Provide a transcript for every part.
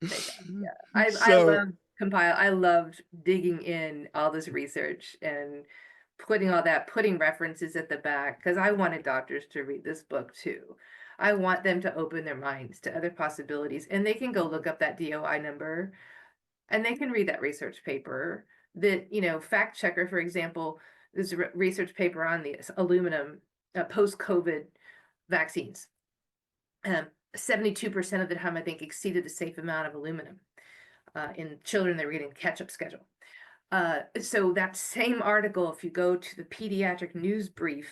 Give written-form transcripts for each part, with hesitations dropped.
Thank God. Yeah. I So love compile. I loved digging in all this research and putting references at the back because I wanted doctors to read this book too. I want them to open their minds to other possibilities, and they can go look up that DOI number and they can read that research paper. That, fact checker, for example, there's a research paper on the aluminum post-COVID vaccines. 72% of the time, I think, exceeded the safe amount of aluminum in children that were getting catch-up schedule. So that same article, if you go to the pediatric news brief,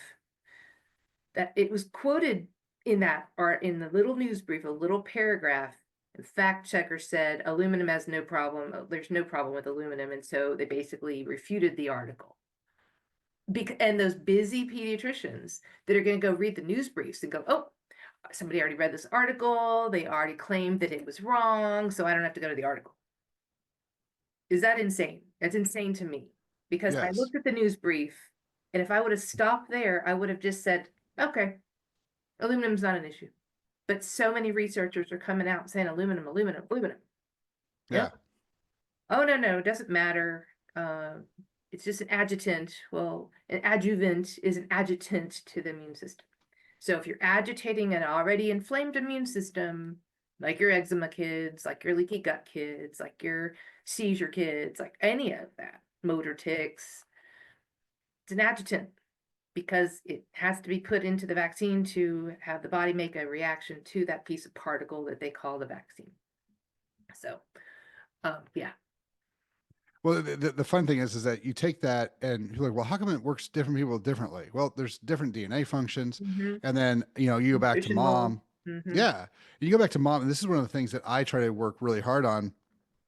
that it was quoted in that, or in the little news brief, a little paragraph, and fact checker said aluminum has no problem. There's no problem with aluminum, and so they basically refuted the article. And those busy pediatricians that are going to go read the news briefs and go, oh, somebody already read this article. They already claimed that it was wrong, so I don't have to go to the article. Is that insane? That's insane to me. Because I yes. looked at the news brief, and if I would have stopped there, I would have just said, okay, aluminum's not an issue. But so many researchers are coming out saying aluminum, aluminum, aluminum. Yeah. Yep. Oh, no, no, it doesn't matter. It's just an adjutant. Well, an adjuvant is an adjutant to the immune system. So if you're agitating an already inflamed immune system, like your eczema kids, like your leaky gut kids, like your seizure kids, like any of that, motor tics, it's an adjutant because it has to be put into the vaccine to have the body make a reaction to that piece of particle that they call the vaccine. So, yeah. Well, the fun thing is that you take that and you're like, well, how come it works different people differently? Well, there's different DNA functions. Mm-hmm. And then, you go back to Nutritional. mom. Mm-hmm. Yeah. You go back to mom. And this is one of the things that I try to work really hard on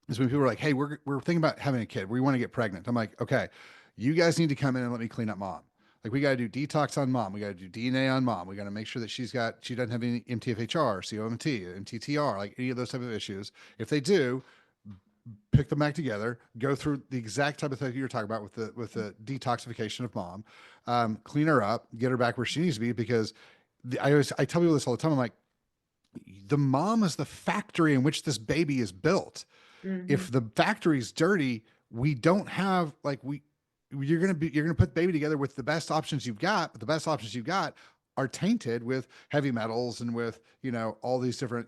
is when people are like, hey, we're thinking about having a kid. We want to get pregnant. I'm like, okay, you guys need to come in and let me clean up mom. Like we got to do detox on mom. We got to do DNA on mom. We got to make sure that she doesn't have any MTFHR, COMT, MTTR, like any of those type of issues. If they do, pick them back together, go through the exact type of thing you're talking about with the detoxification of mom, clean her up, get her back where she needs to be. Because I tell people this all the time. I'm like, the mom is the factory in which this baby is built. Mm-hmm. If the factory's dirty, we don't have like we you're gonna put the baby together with the best options you've got, but the best options you've got are tainted with heavy metals and with all these different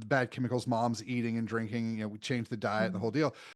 bad chemicals mom's eating and drinking. We change the diet and the whole deal.